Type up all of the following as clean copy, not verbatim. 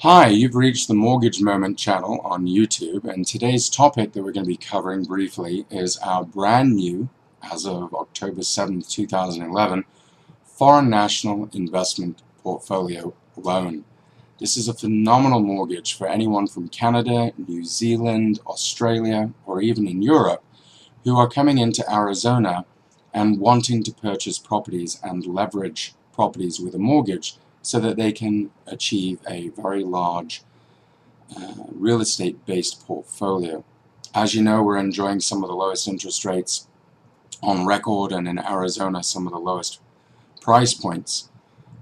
Hi, you've reached the Mortgage Moment channel on YouTube, and today's topic that we're going to be covering briefly is our brand new, as of October 7th, 2011, Foreign National Investment Portfolio Loan. This is a phenomenal mortgage for anyone from Canada, New Zealand, Australia, or even in Europe who are coming into Arizona and wanting to purchase properties and leverage properties with a mortgage so that they can achieve a very large real estate based portfolio. As you know, we're enjoying some of the lowest interest rates on record, and in Arizona some of the lowest price points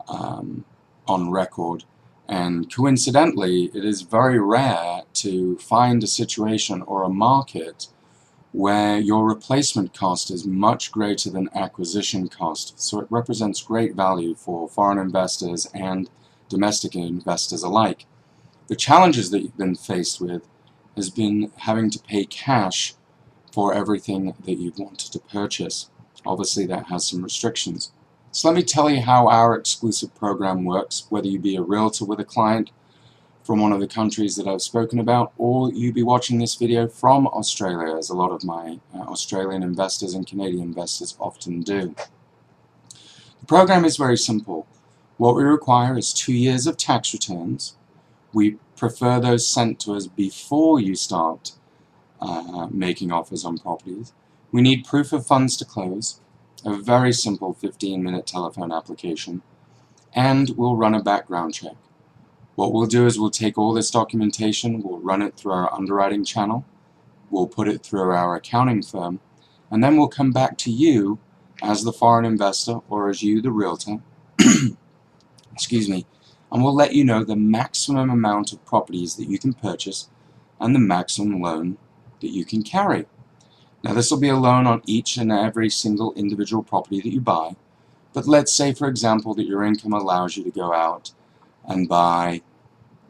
on record. And coincidentally, it is very rare to find a situation or a market where your replacement cost is much greater than acquisition cost. So it represents great value for foreign investors and domestic investors alike. The challenges that you've been faced with has been having to pay cash for everything that you've wanted to purchase. Obviously that has some restrictions. So let me tell you how our exclusive program works, whether you be a realtor with a client from one of the countries that I've spoken about, or you be watching this video from Australia, as a lot of my Australian investors and Canadian investors often do. The program is very simple. What we require is 2 years of tax returns. We prefer those sent to us before you start making offers on properties. We need proof of funds to close, a very simple 15-minute telephone application, and we'll run a background check. What we'll do is we'll take all this documentation, we'll run it through our underwriting channel, we'll put it through our accounting firm, and then we'll come back to you as the foreign investor or as you, the realtor, excuse me, and we'll let you know the maximum amount of properties that you can purchase and the maximum loan that you can carry. Now this will be a loan on each and every single individual property that you buy, but let's say for example that your income allows you to go out and buy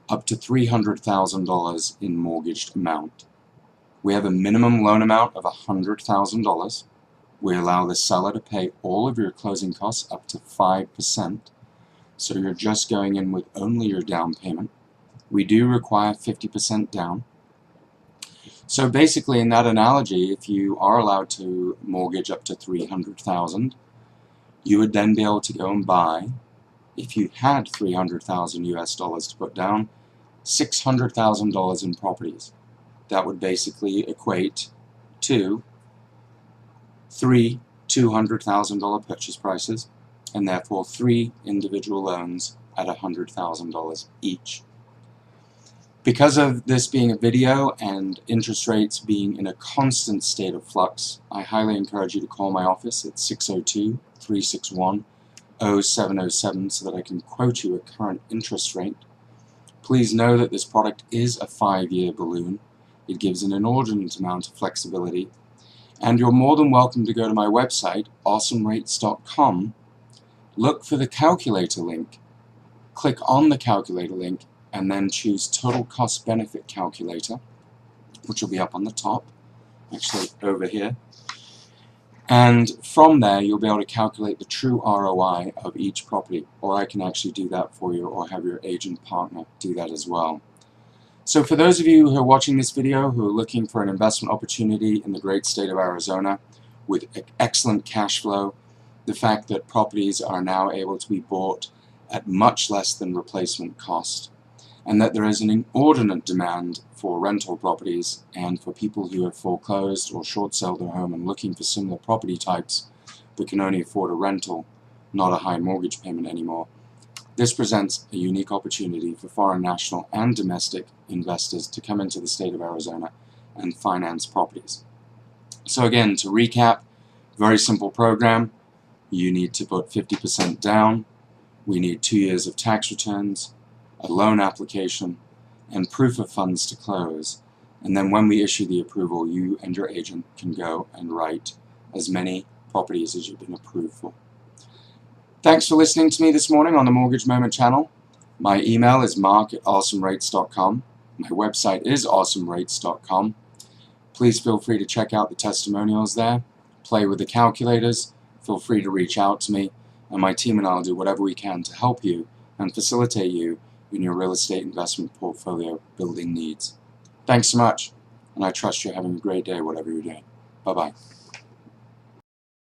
up to $300,000 in mortgaged amount. We have a minimum loan amount of $100,000. We allow the seller to pay all of your closing costs up to 5%. So you're just going in with only your down payment. We do require 50% down. So basically in that analogy, if you are allowed to mortgage up to $300,000, you would then be able to go and buy, if you had $300,000 US dollars to put down, $600,000 in properties. That would basically equate to three $200,000 purchase prices, and therefore 3 individual loans at $100,000 each. Because of this being a video and interest rates being in a constant state of flux, I highly encourage you to call my office at 602-361-0707 so that I can quote you a current interest rate. Please know that this product is a 5-year balloon. It gives an inordinate amount of flexibility, and you're more than welcome to go to my website, awesomerates.com, look for the calculator link, click on the calculator link, and then choose Total Cost Benefit Calculator, which will be up on the top, actually over here. And from there, you'll be able to calculate the true ROI of each property, or I can actually do that for you, or have your agent partner do that as well. So for those of you who are watching this video who are looking for an investment opportunity in the great state of Arizona with excellent cash flow, the fact that properties are now able to be bought at much less than replacement cost, and that there is an inordinate demand for rental properties and for people who have foreclosed or short-sold their home and looking for similar property types but can only afford a rental, not a high mortgage payment anymore. This presents a unique opportunity for foreign national and domestic investors to come into the state of Arizona and finance properties. So again, to recap, very simple program. You need to put 50% down. We need 2 years of tax returns, a loan application, and proof of funds to close. And then when we issue the approval, you and your agent can go and write as many properties as you've been approved for. Thanks for listening to me this morning on the Mortgage Moment channel. My email is mark@awesomerates.com. My website is awesomerates.com. Please feel free to check out the testimonials there. Play with the calculators. Feel free to reach out to me, and my team and I will do whatever we can to help you and facilitate you in your real estate investment portfolio building needs. Thanks so much, and I trust you're having a great day, whatever you're doing. Bye-bye.